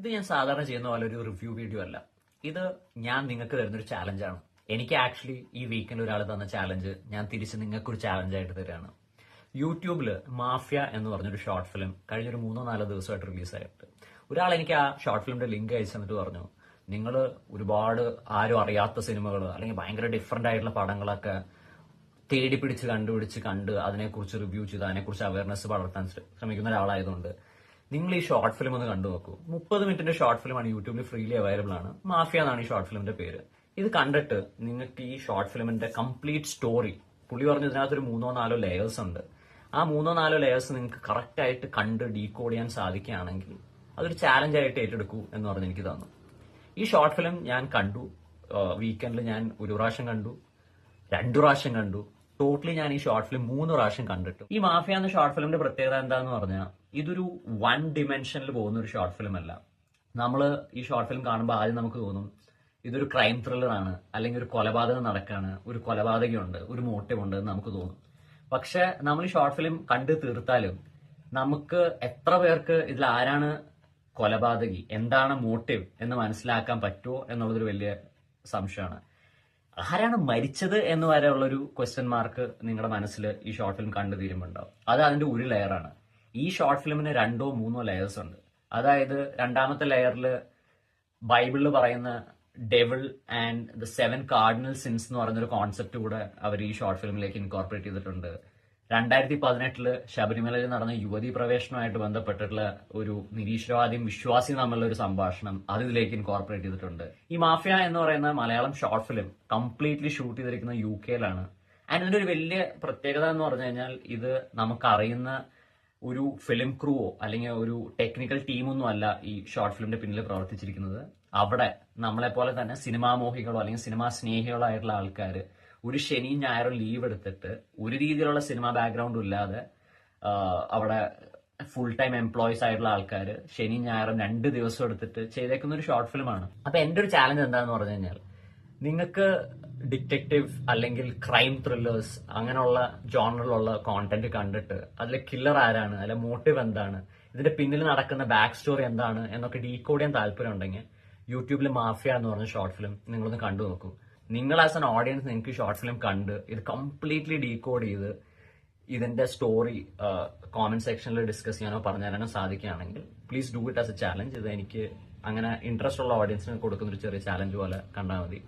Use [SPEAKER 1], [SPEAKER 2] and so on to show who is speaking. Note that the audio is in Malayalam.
[SPEAKER 1] ഇത് ഞാൻ സാധാരണ ചെയ്യുന്ന പോലെ ഒരു റിവ്യൂ വീഡിയോ അല്ല. ഇത് ഞാൻ നിങ്ങൾക്ക് തരുന്നൊരു ചാലഞ്ചാണ്. എനിക്ക് ആക്ച്വലി ഈ വീക്കെൻഡ് ഒരാൾ തന്ന ചാലഞ്ച് ഞാൻ തിരിച്ച് നിങ്ങൾക്കൊരു ചാലഞ്ചായിട്ട് തരാണ്. യൂട്യൂബില് മാഫിയ എന്ന് പറഞ്ഞൊരു ഷോർട്ട് ഫിലിം കഴിഞ്ഞൊരു 3-4 ദിവസമായിട്ട് റിലീസായിട്ട് ഒരാൾ എനിക്ക് ആ ഷോർട്ട് ഫിലിമിന്റെ ലിങ്ക് അയച്ചു തന്നിട്ട് പറഞ്ഞു, നിങ്ങൾ ഒരുപാട് ആരും അറിയാത്ത സിനിമകൾ അല്ലെങ്കിൽ ഭയങ്കര ഡിഫറെന്റ് ആയിട്ടുള്ള പടങ്ങളൊക്കെ തേടി പിടിച്ച് കണ്ട് അതിനെക്കുറിച്ച് റിവ്യൂ ചെയ്ത് അതിനെക്കുറിച്ച് അവയർനെസ് വളർത്താൻ ശ്രമിക്കുന്ന ഒരാളായതുകൊണ്ട് നിങ്ങൾ ഈ ഷോർട്ട് ഫിലിം ഒന്ന് കണ്ടു നോക്കൂ. 30 മിനിറ്റിന്റെ ഷോർട്ട് ഫിലിമാണ് യൂട്യൂബിൽ ഫ്രീലി അവൈലബിൾ ആണ്. മാഫിയ എന്നാണ് ഈ ഷോർട്ട് ഫിലിമിന്റെ പേര്. ഇത് കണ്ടിട്ട് നിങ്ങൾക്ക് ഈ ഷോർട്ട് ഫിലിമിന്റെ കംപ്ലീറ്റ് സ്റ്റോറി, പുള്ളി പറഞ്ഞു ഇതിനകത്തൊരു 3-4 ലെയേഴ്സ് ഉണ്ട്, ആ 3-4 ലെയേഴ്സ് നിങ്ങൾക്ക് കറക്റ്റ് ആയിട്ട് കണ്ട് ഡീകോഡ് ചെയ്യാൻ സാധിക്കുകയാണെങ്കിൽ അതൊരു ചാലഞ്ച് ആയിട്ട് ഏറ്റെടുക്കൂ എന്ന് പറഞ്ഞ് എനിക്ക് തന്നു. ഈ ഷോർട്ട് ഫിലിം ഞാൻ കണ്ടു. വീക്കെൻഡിൽ ഞാൻ 1 പ്രാവശ്യം കണ്ടു, 2 പ്രാവശ്യം കണ്ടു. ടോട്ടലി ഞാൻ ഈ ഷോർട്ട് ഫിലിം 3 പ്രാവശ്യം കണ്ടിട്ടു. ഈ മാഫിയ എന്ന ഷോർട്ട് ഫിലിമിന്റെ പ്രത്യേകത എന്താന്ന് പറഞ്ഞാൽ ഇതൊരു 1 ഡിമെൻഷനിൽ പോകുന്ന ഒരു ഷോർട്ട് ഫിലിം അല്ല. നമ്മൾ ഈ ഷോർട്ട് ഫിലിം കാണുമ്പോൾ ആദ്യം നമുക്ക് തോന്നും ഇതൊരു ക്രൈം ത്രില്ലർ ആണ്, അല്ലെങ്കിൽ ഒരു കൊലപാതകം നടക്കാണ്, ഒരു കൊലപാതകമുണ്ട്, ഒരു മോട്ടീവ് ഉണ്ട് എന്ന് നമുക്ക് തോന്നും. പക്ഷെ നമ്മൾ ഈ ഷോർട്ട് ഫിലിം കണ്ട് തീർത്താലും നമുക്ക് എത്ര പേർക്ക് ഇതിൽ ആരാണ് കൊലപാതകി, എന്താണ് മോട്ടീവ് എന്ന് മനസ്സിലാക്കാൻ പറ്റുമോ എന്നുള്ളതൊരു വലിയ സംശയമാണ്. ആരാണ് മരിച്ചത് എന്ന് വരെയുള്ളൊരു ക്വസ്റ്റ്യൻ മാർക്ക് നിങ്ങളുടെ മനസ്സിൽ ഈ ഷോർട്ട് ഫിലിം കണ്ടു തീരുമ്പോണ്ടാവും. അത് അതിന്റെ ഒരു ലെയറാണ്. ഈ ഷോർട്ട് ഫിലിമിന് 2-3 ലെയേഴ്സ് ഉണ്ട്. അതായത് രണ്ടാമത്തെ ലെയറിൽ ബൈബിളിൽ പറയുന്ന devil and the 7 cardinal since എന്ന് പറയുന്നൊരു കോൺസെപ്റ്റ് കൂടെ അവർ ഈ ഷോർട്ട് ഫിലിമിലേക്ക് ഇൻകോർപ്പറേറ്റ് ചെയ്തിട്ടുണ്ട്. 2018 ശബരിമലയിൽ നടന്ന യുവതി പ്രവേശനവുമായിട്ട് ബന്ധപ്പെട്ടിട്ടുള്ള ഒരു നിരീശ്വരവാദിയും വിശ്വാസിയും തമ്മിലുള്ള ഒരു സംഭാഷണം അത് ഇതിലേക്ക് ഇൻകോർപ്പറേറ്റ് ചെയ്തിട്ടുണ്ട്. ഈ മാഫിയ എന്ന് പറയുന്ന Malayalam short film completely shoot ചെയ്തിരിക്കുന്നത് UK യിലാണ്. ആൻഡ് ഇതിന്റെ ഒരു വലിയ പ്രത്യേകത എന്ന് പറഞ്ഞു കഴിഞ്ഞാൽ ഇത് നമുക്കറിയുന്ന ഒരു ഫിലിം ക്രൂവോ അല്ലെങ്കിൽ ഒരു ടെക്നിക്കൽ ടീമൊന്നും അല്ല ഈ ഷോർട്ട് ഫിലിമിന്റെ പിന്നിൽ പ്രവർത്തിച്ചിരിക്കുന്നത്. അവിടെ നമ്മളെപ്പോലെ തന്നെ സിനിമാ മോഹികളോ അല്ലെങ്കിൽ സിനിമാ സ്നേഹികളോ ആയിട്ടുള്ള ആൾക്കാർ ഒരു ശനിയും ഞായറും ലീവ് എടുത്തിട്ട് ഒരു രീതിയിലുള്ള സിനിമ ബാക്ക്ഗ്രൗണ്ടും ഇല്ലാതെ അവിടെ ഫുൾ ടൈം എംപ്ലോയീസ് ആയിട്ടുള്ള ആൾക്കാർ ശനിയും ഞായറും 2 ദിവസം എടുത്തിട്ട് ചെയ്തേക്കുന്ന ഒരു ഷോർട്ട് ഫിലിമാണ്. അപ്പൊ എന്റെ ഒരു ചാലഞ്ച് എന്താന്ന് പറഞ്ഞു കഴിഞ്ഞാൽ നിങ്ങൾക്ക് ഡിറ്റക്റ്റീവ് അല്ലെങ്കിൽ ക്രൈം ത്രില്ലേഴ്സ് അങ്ങനെയുള്ള ജോണറിലുള്ള കോണ്ടന്റ് കണ്ടിട്ട് അതിലെ കില്ലർ ആരാണ്, അതിലെ മോട്ടീവ് എന്താണ്, ഇതിന്റെ പിന്നിൽ നടക്കുന്ന ബാക്ക് സ്റ്റോറി എന്താണ് എന്നൊക്കെ ഡീകോഡ് ചെയ്യാൻ താല്പര്യം ഉണ്ടെങ്കിൽ യൂട്യൂബിൽ മാഫിയ എന്ന് പറഞ്ഞ ഷോർട്ട് ഫിലിം നിങ്ങളൊന്ന് കണ്ടു നോക്കൂ. നിങ്ങൾ ആസ് എൻ ഓഡിയൻസ് നിങ്ങൾക്ക് ഷോർട്ട് ഫിലിം കണ്ട് ഇത് കംപ്ലീറ്റ്ലി ഡീകോഡ് ചെയ്ത് ഇതിന്റെ സ്റ്റോറി കോമന്റ് സെക്ഷനിൽ ഡിസ്കസ് ചെയ്യാനോ പറഞ്ഞു തരാനോ സാധിക്കുകയാണെങ്കിൽ please do it as a challenge. ഇത് എനിക്ക് അങ്ങനെ ഇൻട്രസ്റ്റ് ഉള്ള ഓഡിയൻസിന് കൊടുക്കുന്ന ഒരു ചെറിയ ചാലഞ്ച് പോലെ കണ്ടാൽ മതി.